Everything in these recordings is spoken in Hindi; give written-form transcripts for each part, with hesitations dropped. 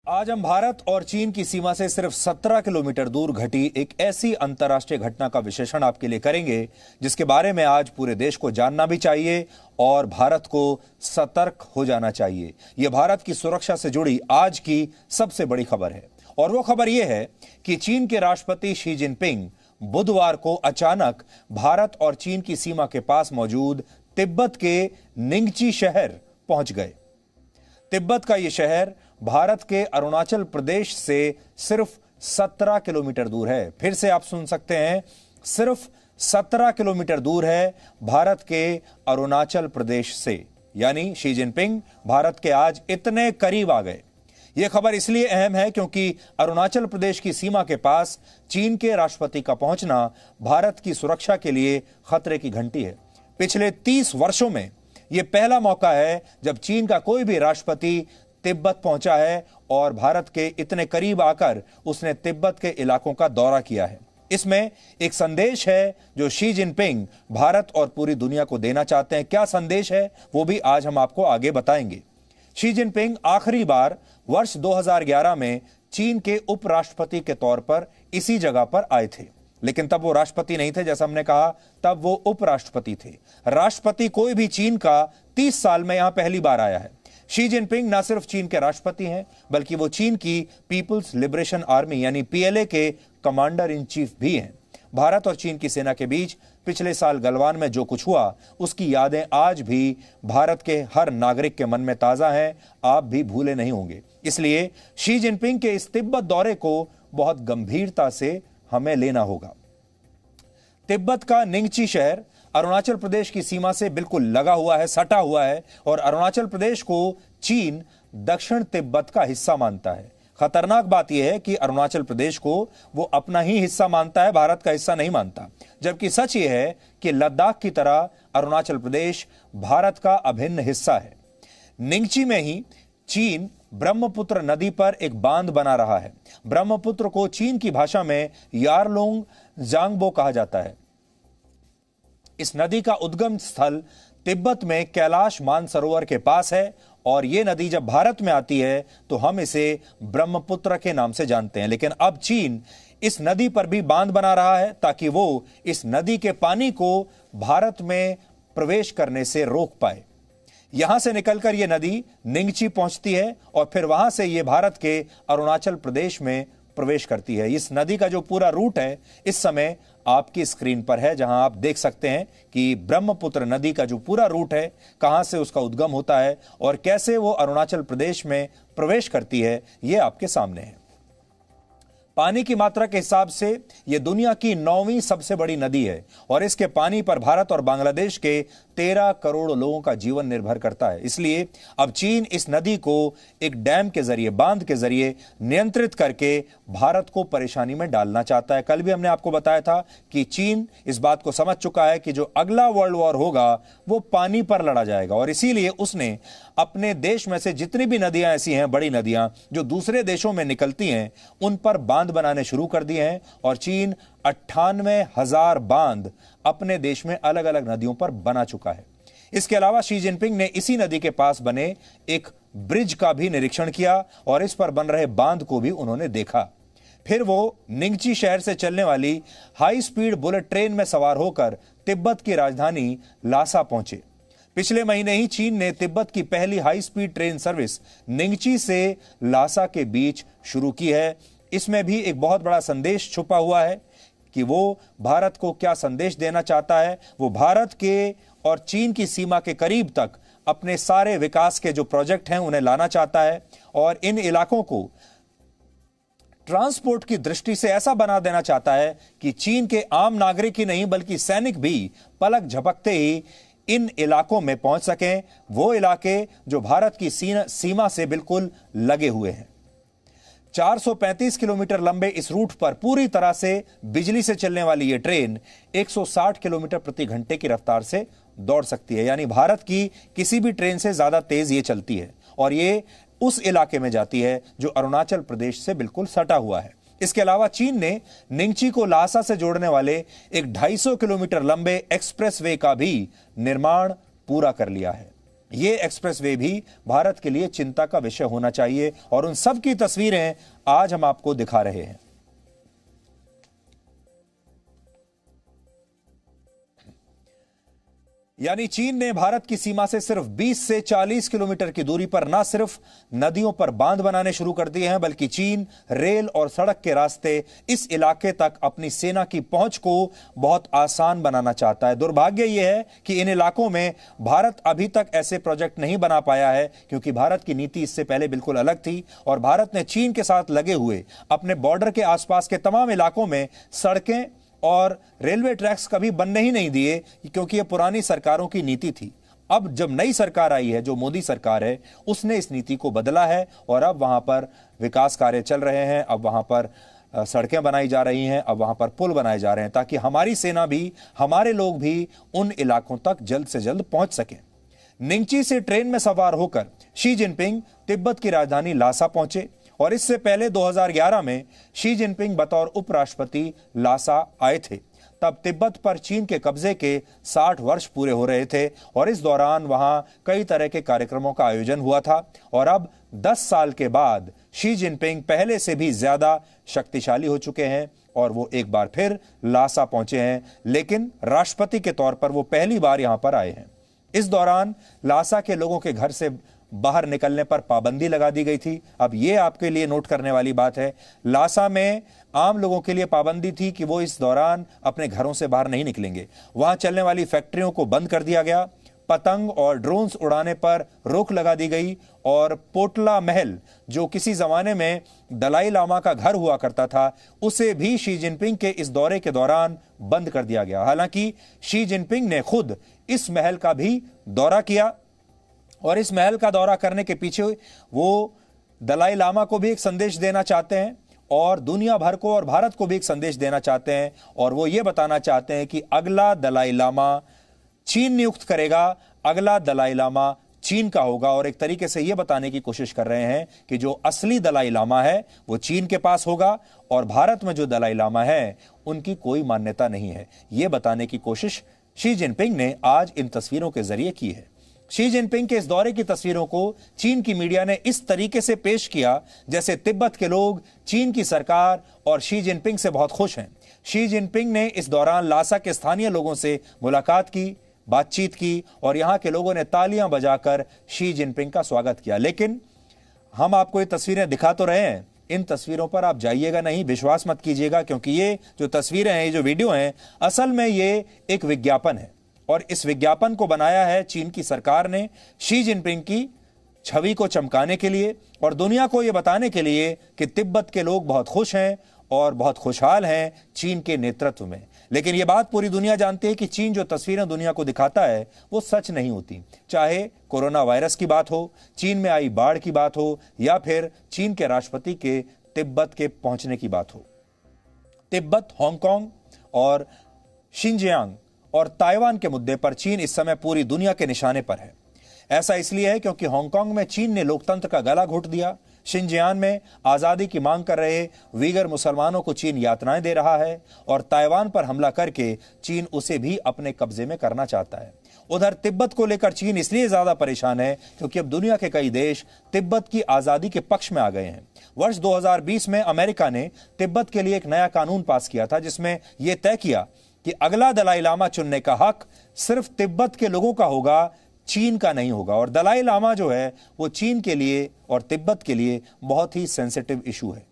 आज हम भारत और चीन की सीमा से सिर्फ 17 किलोमीटर दूर घटी एक ऐसी अंतर्राष्ट्रीय घटना का विश्लेषण आपके लिए करेंगे जिसके बारे में आज पूरे देश को जानना भी चाहिए और भारत को सतर्क हो जाना चाहिए। यह भारत की सुरक्षा से जुड़ी आज की सबसे बड़ी खबर है और वो खबर यह है कि चीन के राष्ट्रपति शी जिनपिंग बुधवार को अचानक भारत और चीन की सीमा के पास मौजूद तिब्बत के निंगची शहर पहुंच गए। तिब्बत का यह शहर भारत के अरुणाचल प्रदेश से सिर्फ 17 किलोमीटर दूर है। फिर से आप सुन सकते हैं, सिर्फ 17 किलोमीटर दूर है भारत के अरुणाचल प्रदेश से। यानी शी जिनपिंग भारत के आज इतने करीब आ गए। यह खबर इसलिए अहम है क्योंकि अरुणाचल प्रदेश की सीमा के पास चीन के राष्ट्रपति का पहुंचना भारत की सुरक्षा के लिए खतरे की घंटी है। पिछले 30 वर्षों में यह पहला मौका है जब चीन का कोई भी राष्ट्रपति तिब्बत पहुंचा है और भारत के इतने करीब आकर उसने तिब्बत के इलाकों का दौरा किया है। इसमें एक संदेश है जो शी जिनपिंग भारत और पूरी दुनिया को देना चाहते हैं। क्या संदेश है वो भी आज हम आपको आगे बताएंगे। शी जिनपिंग आखिरी बार वर्ष 2011 में चीन के उपराष्ट्रपति के तौर पर इसी जगह पर आए थे, लेकिन तब वो राष्ट्रपति नहीं थे। जैसा हमने कहा, तब वो उपराष्ट्रपति थे। राष्ट्रपति कोई भी चीन का 30 साल में यहां पहली बार आया है। शी जिनपिंग न सिर्फ चीन के राष्ट्रपति हैं बल्कि वो चीन की पीपुल्स लिबरेशन आर्मी यानी पीएलए के कमांडर इन चीफ भी हैं। भारत और चीन की सेना के बीच पिछले साल गलवान में जो कुछ हुआ उसकी यादें आज भी भारत के हर नागरिक के मन में ताजा हैं। आप भी भूले नहीं होंगे। इसलिए शी जिनपिंग के इस तिब्बत दौरे को बहुत गंभीरता से हमें लेना होगा। तिब्बत का निंगची शहर अरुणाचल प्रदेश की सीमा से बिल्कुल लगा हुआ है, सटा हुआ है और अरुणाचल प्रदेश को चीन दक्षिण तिब्बत का हिस्सा मानता है। खतरनाक बात यह है कि अरुणाचल प्रदेश को वो अपना ही हिस्सा मानता है, भारत का हिस्सा नहीं मानता। जबकि सच यह है कि लद्दाख की तरह अरुणाचल प्रदेश भारत का अभिन्न हिस्सा है। निंगची में ही चीन ब्रह्मपुत्र नदी पर एक बांध बना रहा है। ब्रह्मपुत्र को चीन की भाषा में यारलोंग जांगबो कहा जाता है। इस नदी का उद्गम स्थल तिब्बत में कैलाश मानसरोवर के पास है और यह नदी जब भारत में आती है तो हम इसे ब्रह्मपुत्र के नाम से जानते हैं। लेकिन अब चीन इस नदी पर भी बांध बना रहा है ताकि वो इस नदी के पानी को भारत में प्रवेश करने से रोक पाए। यहां से निकलकर यह नदी निंगची पहुंचती है और फिर वहां से यह भारत के अरुणाचल प्रदेश में प्रवेश करती है। इस नदी का जो पूरा रूट है इस समय आपकी स्क्रीन पर है, जहां आप देख सकते हैं कि ब्रह्मपुत्र नदी का जो पूरा रूट है, कहां से उसका उद्गम होता है और कैसे वो अरुणाचल प्रदेश में प्रवेश करती है, यह आपके सामने है। पानी की मात्रा के हिसाब से यह दुनिया की 9वीं सबसे बड़ी नदी है और इसके पानी पर भारत और बांग्लादेश के 13 करोड़ लोगों का जीवन निर्भर करता है। इसलिए अब चीन इस नदी को एक डैम के जरिए, बांध के जरिए नियंत्रित करके भारत को परेशानी में डालना चाहता है। कल भी हमने आपको बताया था कि चीन इस बात को समझ चुका है कि जो अगला वर्ल्ड वॉर होगा वो पानी पर लड़ा जाएगा और इसीलिए उसने अपने देश में से जितनी भी नदियां ऐसी हैं, बड़ी नदियां जो दूसरे देशों में निकलती हैं, उन पर बांध बनाने शुरू कर दिए हैं और चीन 98,000 बांध अपने देश में अलग अलग नदियों पर बना चुका है। इसके अलावा शी जिनपिंग ने इसी नदी के पास बने एक ब्रिज का भी निरीक्षण किया और इस पर बन रहे बांध को भी उन्होंने देखा। फिर वो निंगची शहर से चलने वाली हाई स्पीड बुलेट ट्रेन में सवार होकर तिब्बत की राजधानी लासा पहुंचे। पिछले महीने ही चीन ने तिब्बत की पहली हाई स्पीड ट्रेन सर्विस निंगची से लासा के बीच शुरू की है। इसमें भी एक बहुत बड़ा संदेश छुपा हुआ है कि वो भारत को क्या संदेश देना चाहता है। वो भारत के और चीन की सीमा के करीब तक अपने सारे विकास के जो प्रोजेक्ट हैं उन्हें लाना चाहता है और इन इलाकों को ट्रांसपोर्ट की दृष्टि से ऐसा बना देना चाहता है कि चीन के आम नागरिक ही नहीं बल्कि सैनिक भी पलक झपकते ही इन इलाकों में पहुंच सकें। वो इलाके जो भारत की सीमा से बिल्कुल लगे हुए हैं। 435 किलोमीटर लंबे इस रूट पर पूरी तरह से बिजली से चलने वाली यह ट्रेन 160 किलोमीटर प्रति घंटे की रफ्तार से दौड़ सकती है। यानी भारत की किसी भी ट्रेन से ज्यादा तेज ये चलती है और ये उस इलाके में जाती है जो अरुणाचल प्रदेश से बिल्कुल सटा हुआ है। इसके अलावा चीन ने निंगची को लासा से जोड़ने वाले एक 250 किलोमीटर लंबे एक्सप्रेसवे का भी निर्माण पूरा कर लिया है। ये एक्सप्रेसवे भी भारत के लिए चिंता का विषय होना चाहिए और उन सब की तस्वीरें आज हम आपको दिखा रहे हैं। यानी चीन ने भारत की सीमा से सिर्फ 20 से 40 किलोमीटर की दूरी पर न सिर्फ नदियों पर बांध बनाने शुरू कर दिए हैं, बल्कि चीन रेल और सड़क के रास्ते इस इलाके तक अपनी सेना की पहुंच को बहुत आसान बनाना चाहता है। दुर्भाग्य यह है कि इन इलाकों में भारत अभी तक ऐसे प्रोजेक्ट नहीं बना पाया है, क्योंकि भारत की नीति इससे पहले बिल्कुल अलग थी और भारत ने चीन के साथ लगे हुए अपने बॉर्डर के आसपास के तमाम इलाकों में सड़कें और रेलवे ट्रैक्स कभी बनने ही नहीं दिए, क्योंकि यह पुरानी सरकारों की नीति थी। अब जब नई सरकार आई है, जो मोदी सरकार है, उसने इस नीति को बदला है और अब वहां पर विकास कार्य चल रहे हैं। अब वहां पर सड़कें बनाई जा रही हैं, अब वहां पर पुल बनाए जा रहे हैं, ताकि हमारी सेना भी, हमारे लोग भी उन इलाकों तक जल्द से जल्द पहुंच सकें। निंगची से ट्रेन में सवार होकर शी जिनपिंग तिब्बत की राजधानी लासा पहुंचे और इससे पहले 2011 में शी जिनपिंग बतौर उपराष्ट्रपति लासा आए थे। तब तिब्बत पर चीन के कब्जे के 60 वर्ष पूरे हो रहे थे और इस दौरान वहां कई तरह के कार्यक्रमों का आयोजन हुआ था। और अब 10 साल के बाद शी जिनपिंग पहले से भी ज्यादा शक्तिशाली हो चुके हैं और वो एक बार फिर लासा पहुंचे हैं, लेकिन राष्ट्रपति के तौर पर वो पहली बार यहां पर आए हैं। इस दौरान लासा के लोगों के घर से बाहर निकलने पर पाबंदी लगा दी गई थी। अब यह आपके लिए नोट करने वाली बात है, लासा में आम लोगों के लिए पाबंदी थी कि वो इस दौरान अपने घरों से बाहर नहीं निकलेंगे। वहां चलने वाली फैक्ट्रियों को बंद कर दिया गया, पतंग और ड्रोन्स उड़ाने पर रोक लगा दी गई और पोटला महल, जो किसी जमाने में दलाई लामा का घर हुआ करता था, उसे भी शी जिनपिंग के इस दौरे के दौरान बंद कर दिया गया। हालांकि शी जिनपिंग ने खुद इस महल का भी दौरा किया और इस महल का दौरा करने के पीछे वो दलाई लामा को भी एक संदेश देना चाहते हैं और दुनिया भर को और भारत को भी एक संदेश देना चाहते हैं। और वो ये बताना चाहते हैं कि अगला दलाई लामा चीन नियुक्त करेगा, अगला दलाई लामा चीन का होगा। और एक तरीके से ये बताने की कोशिश कर रहे हैं कि जो असली दलाई लामा है वो चीन के पास होगा और भारत में जो दलाई लामा है उनकी कोई मान्यता नहीं है। ये बताने की कोशिश शी जिनपिंग ने आज इन तस्वीरों के जरिए की है। शी जिनपिंग के इस दौरे की तस्वीरों को चीन की मीडिया ने इस तरीके से पेश किया जैसे तिब्बत के लोग चीन की सरकार और शी जिनपिंग से बहुत खुश हैं। शी जिनपिंग ने इस दौरान लासा के स्थानीय लोगों से मुलाकात की, बातचीत की और यहां के लोगों ने तालियां बजाकर शी जिनपिंग का स्वागत किया। लेकिन हम आपको ये तस्वीरें दिखा तो रहे हैं, इन तस्वीरों पर आप जाइएगा नहीं, विश्वास मत कीजिएगा, क्योंकि ये जो तस्वीरें हैं, ये जो वीडियो हैं, असल में ये एक विज्ञापन है और इस विज्ञापन को बनाया है चीन की सरकार ने शी जिनपिंग की छवि को चमकाने के लिए और दुनिया को यह बताने के लिए कि तिब्बत के लोग बहुत खुश हैं और बहुत खुशहाल हैं चीन के नेतृत्व में। लेकिन यह बात पूरी दुनिया जानती है कि चीन जो तस्वीरें दुनिया को दिखाता है वो सच नहीं होती। चाहे कोरोना वायरस की बात हो, चीन में आई बाढ़ की बात हो या फिर चीन के राष्ट्रपति के तिब्बत के पहुंचने की बात हो। तिब्बत, हांगकांग और शिनजियांग और ताइवान के मुद्दे पर चीन इस समय पूरी दुनिया के निशाने पर है। ऐसा इसलिए है क्योंकि हांगकांग में चीन ने लोकतंत्र का गला घोट दिया, शिनजियांग में आजादी की मांग कर रहे वीगर मुसलमानों को चीन यातनाएं दे रहा है और ताइवान पर हमला करके चीन उसे भी अपने कब्जे में करना चाहता है। उधर तिब्बत को लेकर चीन इसलिए ज्यादा परेशान है क्योंकि अब दुनिया के कई देश तिब्बत की आजादी के पक्ष में आ गए हैं। वर्ष 2020 में अमेरिका ने तिब्बत के लिए एक नया कानून पास किया था जिसमें यह तय किया कि अगला दलाई लामा चुनने का हक सिर्फ तिब्बत के लोगों का होगा, चीन का नहीं होगा। और दलाई लामा जो है वो चीन के लिए और तिब्बत के लिए बहुत ही सेंसिटिव इशू है।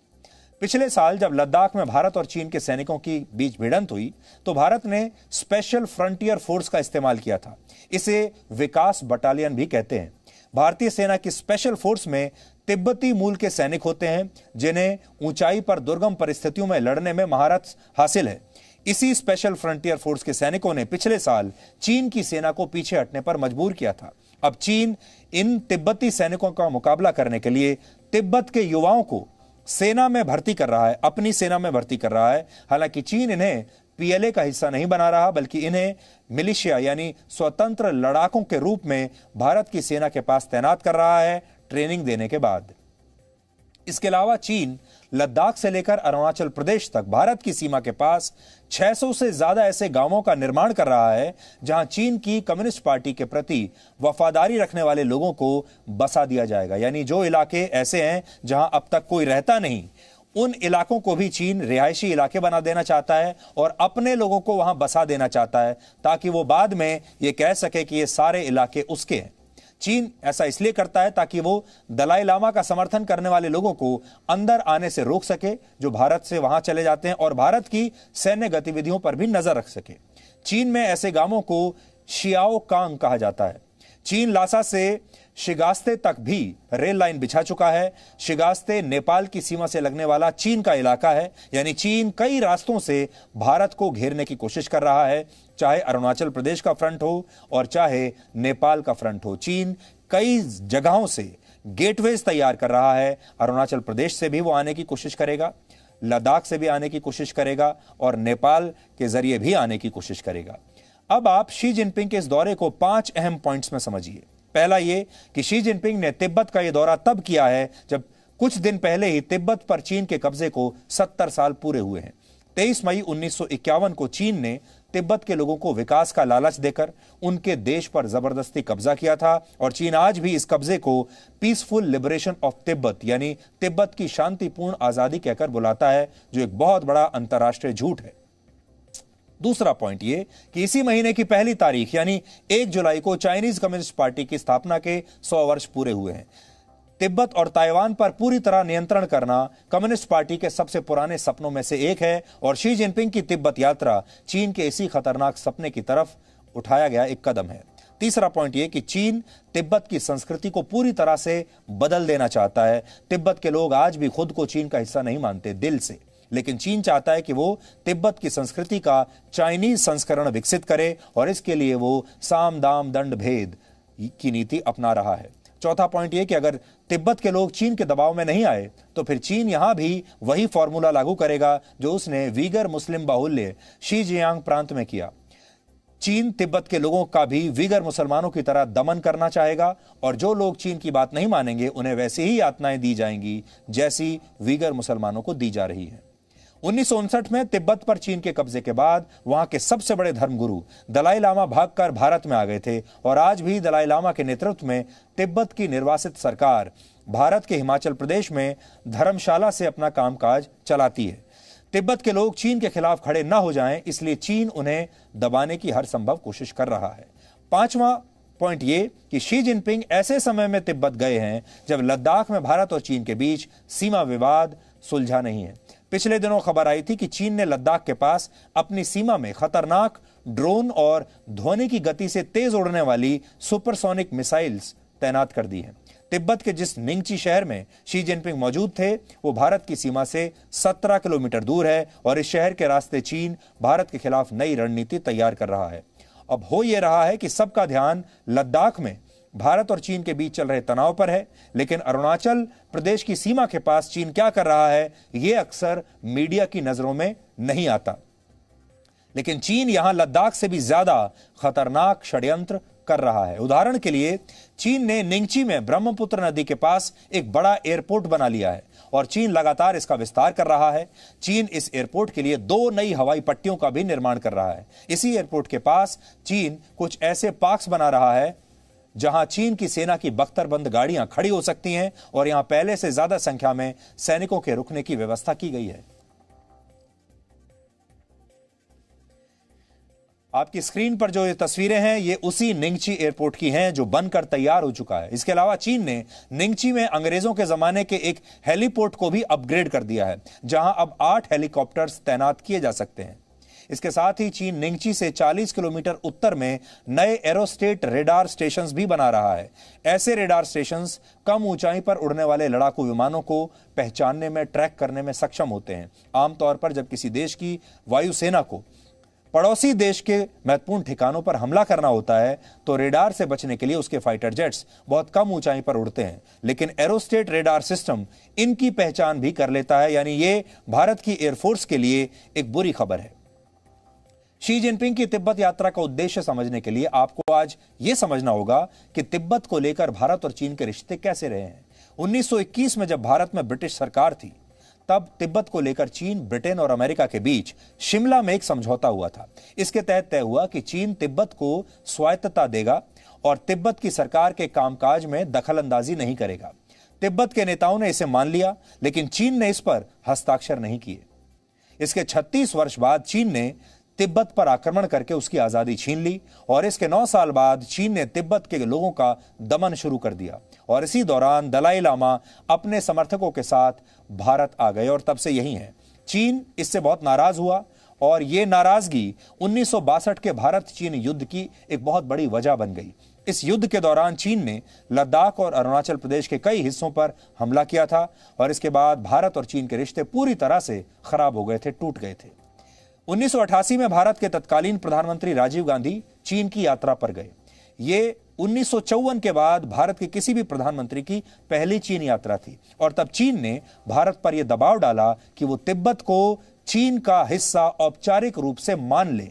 पिछले साल जब लद्दाख में भारत और चीन के सैनिकों की बीच भिड़ंत हुई तो भारत ने स्पेशल फ्रंटियर फोर्स का इस्तेमाल किया था। इसे विकास बटालियन भी कहते हैं। भारतीय सेना की स्पेशल फोर्स में तिब्बती मूल के सैनिक होते हैं जिन्हें ऊंचाई पर दुर्गम परिस्थितियों में लड़ने में महारत हासिल है। इसी स्पेशल फ्रंटियर फोर्स के सैनिकों ने पिछले साल चीन की सेना को पीछे हटने पर मजबूर किया था। अब चीन इन तिब्बती सैनिकों का मुकाबला करने के लिए तिब्बत के युवाओं को सेना में भर्ती कर रहा है, अपनी सेना में भर्ती कर रहा है। हालांकि चीन इन्हें पीएलए का हिस्सा नहीं बना रहा, बल्कि इन्हें मिलिशिया यानी स्वतंत्र लड़ाकों के रूप में भारत की सेना के पास तैनात कर रहा है ट्रेनिंग देने के बाद। इसके अलावा चीन लद्दाख से लेकर अरुणाचल प्रदेश तक भारत की सीमा के पास 600 से ज्यादा ऐसे गांवों का निर्माण कर रहा है जहां चीन की कम्युनिस्ट पार्टी के प्रति वफादारी रखने वाले लोगों को बसा दिया जाएगा। यानी जो इलाके ऐसे हैं जहां अब तक कोई रहता नहीं, उन इलाकों को भी चीन रिहायशी इलाके बना देना चाहता है और अपने लोगों को वहां बसा देना चाहता है, ताकि वो बाद में यह कह सके कि ये सारे इलाके उसके हैं। चीन ऐसा इसलिए करता है ताकि वो दलाई लामा का समर्थन करने वाले लोगों को अंदर आने से रोक सके, जो भारत से वहां चले जाते हैं, और भारत की सैन्य गतिविधियों पर भी नजर रख सके। चीन में ऐसे गांवों को शियाओ कांग कहा जाता है। चीन लासा से शिगास्ते तक भी रेल लाइन बिछा चुका है। शिगास्ते नेपाल की सीमा से लगने वाला चीन का इलाका है, यानी चीन कई रास्तों से भारत को घेरने की कोशिश कर रहा है, चाहे अरुणाचल प्रदेश का फ्रंट हो और चाहे नेपाल का फ्रंट हो। चीन कई जगहों से गेटवेज तैयार कर रहा है। अरुणाचल प्रदेश से भी वो आने की कोशिश करेगा, लद्दाख से भी आने की कोशिश करेगा और नेपाल के जरिए भी आने की कोशिश करेगा। अब आप शी जिनपिंग के इस दौरे को 5 अहम पॉइंट्स में समझिए। पहला यह कि शी जिनपिंग ने तिब्बत का यह दौरा तब किया है जब कुछ दिन पहले ही तिब्बत पर चीन के कब्जे को 70 साल पूरे हुए हैं। 23 मई 1951 को चीन ने तिब्बत के लोगों को विकास का लालच देकर उनके देश पर जबरदस्ती कब्जा किया था, और चीन आज भी इस कब्जे को पीसफुल लिबरेशन ऑफ तिब्बत यानी तिब्बत की शांतिपूर्ण आजादी कहकर बुलाता है, जो एक बहुत बड़ा अंतर्राष्ट्रीय झूठ है। दूसरा पॉइंट ये कि इसी महीने की पहली तारीख यानी 1 जुलाई को चाइनीज कम्युनिस्ट पार्टी की स्थापना के 100 वर्ष पूरे हुए हैं। तिब्बत और ताइवान पर पूरी तरह नियंत्रण करना कम्युनिस्ट पार्टी के सबसे पुराने सपनों में से एक है, और शी जिनपिंग की तिब्बत यात्रा चीन के इसी खतरनाक सपने की तरफ उठाया गया एक कदम है। तीसरा पॉइंट यह कि चीन तिब्बत की संस्कृति को पूरी तरह से बदल देना चाहता है। तिब्बत के लोग आज भी खुद को चीन का हिस्सा नहीं मानते दिल से, लेकिन चीन चाहता है कि वो तिब्बत की संस्कृति का चाइनीज संस्करण विकसित करे, और इसके लिए वो साम दाम दंड भेद की नीति अपना रहा है। चौथा पॉइंट यह कि अगर तिब्बत के लोग चीन के दबाव में नहीं आए तो फिर चीन यहां भी वही फॉर्मूला लागू करेगा जो उसने वीगर मुस्लिम बाहुल्य शीजियांग प्रांत में किया। चीन तिब्बत के लोगों का भी वीगर मुसलमानों की तरह दमन करना चाहेगा, और जो लोग चीन की बात नहीं मानेंगे उन्हें वैसी ही यातनाएं दी जाएंगी जैसी वीगर मुसलमानों को दी जा रही है। 1959 में तिब्बत पर चीन के कब्जे के बाद वहां के सबसे बड़े धर्मगुरु दलाई लामा भागकर भारत में आ गए थे, और आज भी दलाई लामा के नेतृत्व में तिब्बत की निर्वासित सरकार भारत के हिमाचल प्रदेश में धर्मशाला से अपना कामकाज चलाती है। तिब्बत के लोग चीन के खिलाफ खड़े न हो जाएं, इसलिए चीन उन्हें दबाने की हर संभव कोशिश कर रहा है। पांचवा पॉइंट ये कि शी जिनपिंग ऐसे समय में तिब्बत गए हैं जब लद्दाख में भारत और चीन के बीच सीमा विवाद सुलझा नहीं है। पिछले दिनों खबर आई थी कि चीन ने लद्दाख के पास अपनी सीमा में खतरनाक ड्रोन और ध्वनि की गति से तेज उड़ने वाली सुपरसोनिक मिसाइल्स तैनात कर दी हैं। तिब्बत के जिस निंगची शहर में शी जिनपिंग मौजूद थे वो भारत की सीमा से 17 किलोमीटर दूर है, और इस शहर के रास्ते चीन भारत के खिलाफ नई रणनीति तैयार कर रहा है। अब हो यह रहा है कि सबका ध्यान लद्दाख में भारत और चीन के बीच चल रहे तनाव पर है, लेकिन अरुणाचल प्रदेश की सीमा के पास चीन क्या कर रहा है यह अक्सर मीडिया की नजरों में नहीं आता। लेकिन चीन यहां लद्दाख से भी ज्यादा खतरनाक षड्यंत्र कर रहा है। उदाहरण के लिए चीन ने निंगची में ब्रह्मपुत्र नदी के पास एक बड़ा एयरपोर्ट बना लिया है, और चीन लगातार इसका विस्तार कर रहा है। चीन इस एयरपोर्ट के लिए 2 नई हवाई पट्टियों का भी निर्माण कर रहा है। इसी एयरपोर्ट के पास चीन कुछ ऐसे पार्क्स बना रहा है जहां चीन की सेना की बख्तरबंद गाड़ियां खड़ी हो सकती हैं, और यहां पहले से ज्यादा संख्या में सैनिकों के रुकने की व्यवस्था की गई है। आपकी स्क्रीन पर जो ये तस्वीरें हैं ये उसी निंगची एयरपोर्ट की हैं जो बनकर तैयार हो चुका है। इसके अलावा चीन ने निंगची में अंग्रेजों के जमाने के एक हेलीपोर्ट को भी अपग्रेड कर दिया है, जहां अब 8 हेलीकॉप्टर्स तैनात किए जा सकते हैं। इसके साथ ही चीन निंगची से 40 किलोमीटर उत्तर में नए एरोस्टेट रेडार स्टेशंस भी बना रहा है। ऐसे रेडार स्टेशंस कम ऊंचाई पर उड़ने वाले लड़ाकू विमानों को पहचानने में, ट्रैक करने में सक्षम होते हैं। आमतौर पर जब किसी देश की वायुसेना को पड़ोसी देश के महत्वपूर्ण ठिकानों पर हमला करना होता है तो रेडार से बचने के लिए उसके फाइटर जेट्स बहुत कम ऊंचाई पर उड़ते हैं, लेकिन एरोस्टेट रेडार सिस्टम इनकी पहचान भी कर लेता है। यानी ये भारत की एयरफोर्स के लिए एक बुरी खबर है। शी जिनपिंग की तिब्बत यात्रा का उद्देश्य समझने के लिए आपको आज यह समझना होगा कि तिब्बत को लेकर भारत और चीन के रिश्ते कैसे रहे हैं। 1921 में जब भारत में ब्रिटिश सरकार थी तब तिब्बत को लेकर चीन, ब्रिटेन और अमेरिका के बीच शिमला में एक समझौता हुआ था। इसके तहत तय हुआ कि चीन तिब्बत को स्वायत्तता देगा और तिब्बत की सरकार के कामकाज में दखलंदाजी नहीं करेगा। तिब्बत के नेताओं ने इसे मान लिया, लेकिन चीन ने इस पर हस्ताक्षर नहीं किए। इसके 36 वर्ष बाद चीन ने तिब्बत पर आक्रमण करके उसकी आजादी छीन ली और इसके 9 साल बाद चीन ने तिब्बत के लोगों का दमन शुरू कर दिया और इसी दौरान दलाई लामा अपने समर्थकों के साथ भारत आ गए और तब से यही है। चीन इससे बहुत नाराज हुआ और यह नाराजगी 1962 के भारत चीन युद्ध की एक बहुत बड़ी वजह बन गई। इस युद्ध के दौरान चीन ने लद्दाख और अरुणाचल प्रदेश के कई हिस्सों पर हमला किया था और इसके बाद भारत और चीन के रिश्ते पूरी तरह से खराब हो गए थे, टूट गए थे। 1988 में भारत के तत्कालीन प्रधानमंत्री राजीव गांधी चीन की यात्रा पर गए। ये 1954 के बाद भारत के किसी भी प्रधानमंत्री की पहली चीन यात्रा थी और तब चीन ने भारत पर यह दबाव डाला कि वो तिब्बत को चीन का हिस्सा औपचारिक रूप से मान ले,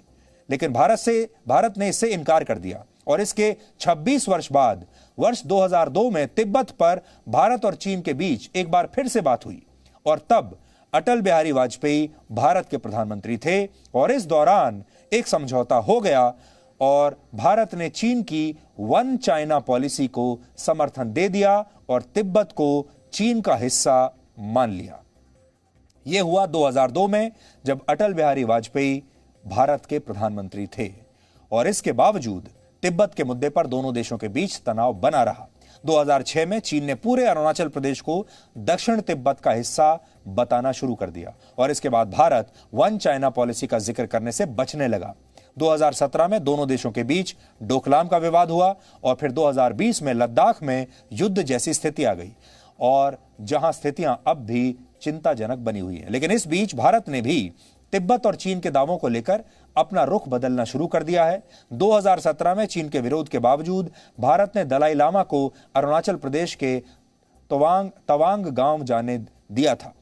लेकिन भारत ने इससे इनकार कर दिया और इसके 26 वर्ष बाद वर्ष 2002 में तिब्बत पर भारत और चीन के बीच एक बार फिर से बात हुई और तब अटल बिहारी वाजपेयी भारत के प्रधानमंत्री थे और इस दौरान एक समझौता हो गया और भारत ने चीन की वन चाइना पॉलिसी को समर्थन दे दिया और तिब्बत को चीन का हिस्सा मान लिया। यह हुआ 2002 में जब अटल बिहारी वाजपेयी भारत के प्रधानमंत्री थे और इसके बावजूद तिब्बत के मुद्दे पर दोनों देशों के बीच तनाव बना रहा। 2006 में चीन ने पूरे अरुणाचल प्रदेश को दक्षिण तिब्बत का हिस्सा बताना शुरू कर दिया और इसके बाद भारत वन चाइना पॉलिसी का जिक्र करने से बचने लगा। 2017 में दोनों देशों के बीच डोकलाम का विवाद हुआ और फिर 2020 में लद्दाख में युद्ध जैसी स्थिति आ गई और जहां स्थितियां अब भी चिंताजनक बनी हुई है। लेकिन इस बीच भारत ने भी तिब्बत और चीन के दावों को लेकर अपना रुख बदलना शुरू कर दिया है। 2017 में चीन के विरोध के बावजूद भारत ने दलाई लामा को अरुणाचल प्रदेश के तवांग गांव जाने दिया था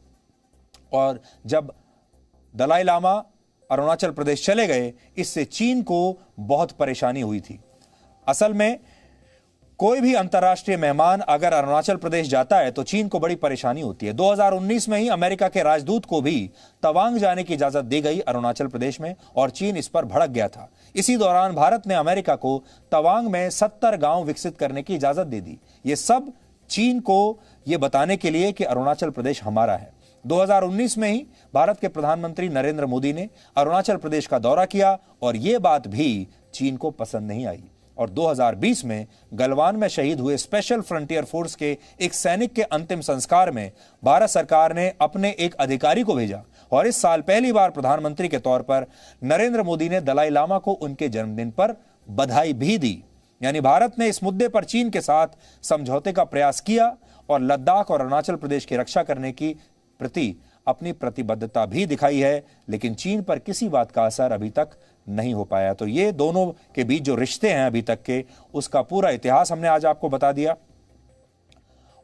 और जब दलाई लामा अरुणाचल प्रदेश चले गए, इससे चीन को बहुत परेशानी हुई थी। असल में कोई भी अंतर्राष्ट्रीय मेहमान अगर अरुणाचल प्रदेश जाता है तो चीन को बड़ी परेशानी होती है। 2019 में ही अमेरिका के राजदूत को भी तवांग जाने की इजाजत दी गई अरुणाचल प्रदेश में और चीन इस पर भड़क गया था। इसी दौरान भारत ने अमेरिका को तवांग में 70 गांव विकसित करने की इजाजत दे दी। ये सब चीन को यह बताने के लिए कि अरुणाचल प्रदेश हमारा है। 2019 में ही भारत के प्रधानमंत्री नरेंद्र मोदी ने अरुणाचल प्रदेश का दौरा किया और यह बात भी चीन को पसंद नहीं आई और 2020 में गलवान में शहीद हुए स्पेशल फ्रंटियर फोर्स के एक सैनिक के अंतिम संस्कार में भारत सरकार ने अपने एक अधिकारी को भेजा और इस साल पहली बार प्रधानमंत्री के तौर पर नरेंद्र मोदी ने दलाई लामा को उनके जन्मदिन पर बधाई भी दी। यानी भारत ने इस मुद्दे पर चीन के साथ समझौते का प्रयास किया और लद्दाख और अरुणाचल प्रदेश की रक्षा करने की प्रति अपनी प्रतिबद्धता भी दिखाई है, लेकिन चीन पर किसी बात का असर अभी तक नहीं हो पाया। तो ये दोनों के बीच जो रिश्ते हैं अभी तक के, उसका पूरा इतिहास हमने आज आपको बता दिया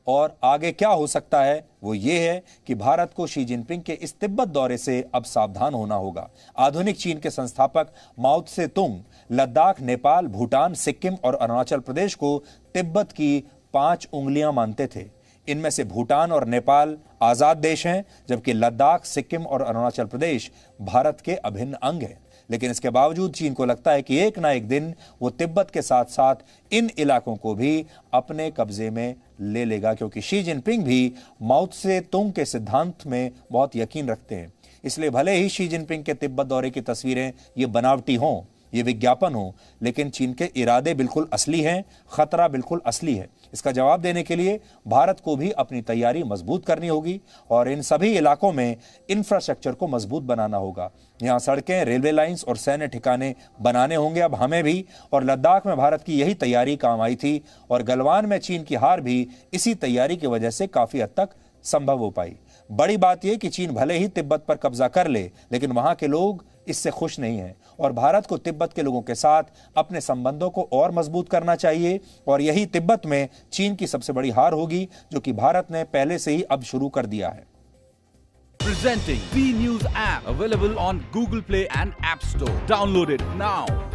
और आगे क्या हो सकता है वो ये है कि भारत को शी जिनपिंग के इस तिब्बत दौरे से अब सावधान होना होगा। आधुनिक चीन के संस्थापक माओ त्से तुंग लद्दाख, नेपाल, भूटान, सिक्किम और अरुणाचल प्रदेश को तिब्बत की 5 उंगलियां मानते थे। इनमें से भूटान और नेपाल आजाद देश हैं, जबकि लद्दाख, सिक्किम और अरुणाचल प्रदेश भारत के अभिन्न अंग हैं। लेकिन इसके बावजूद चीन को लगता है कि एक ना एक दिन वो तिब्बत के साथ साथ इन इलाकों को भी अपने कब्जे में ले लेगा, क्योंकि शी जिनपिंग भी माओ त्से तुंग के सिद्धांत में बहुत यकीन रखते हैं। इसलिए भले ही शी जिनपिंग के तिब्बत दौरे की तस्वीरें ये बनावटी हों, ये विज्ञापन हो, लेकिन चीन के इरादे बिल्कुल असली हैं, खतरा बिल्कुल असली है। इसका जवाब देने के लिए भारत को भी अपनी तैयारी मजबूत करनी होगी और इन सभी इलाकों में इंफ्रास्ट्रक्चर को मजबूत बनाना होगा। यहाँ सड़कें, रेलवे लाइंस और सैन्य ठिकाने बनाने होंगे अब हमें भी, और लद्दाख में भारत की यही तैयारी काम आई थी और गलवान में चीन की हार भी इसी तैयारी की वजह से काफी हद तक संभव हो पाई। बड़ी बात यह कि चीन भले ही तिब्बत पर कब्जा कर ले, लेकिन वहां के लोग इससे खुश नहीं हैं और भारत को तिब्बत के लोगों के साथ अपने संबंधों को और मजबूत करना चाहिए और यही तिब्बत में चीन की सबसे बड़ी हार होगी, जो कि भारत ने पहले से ही अब शुरू कर दिया है। Presenting B News app available on Google Play and App Store. Download it now.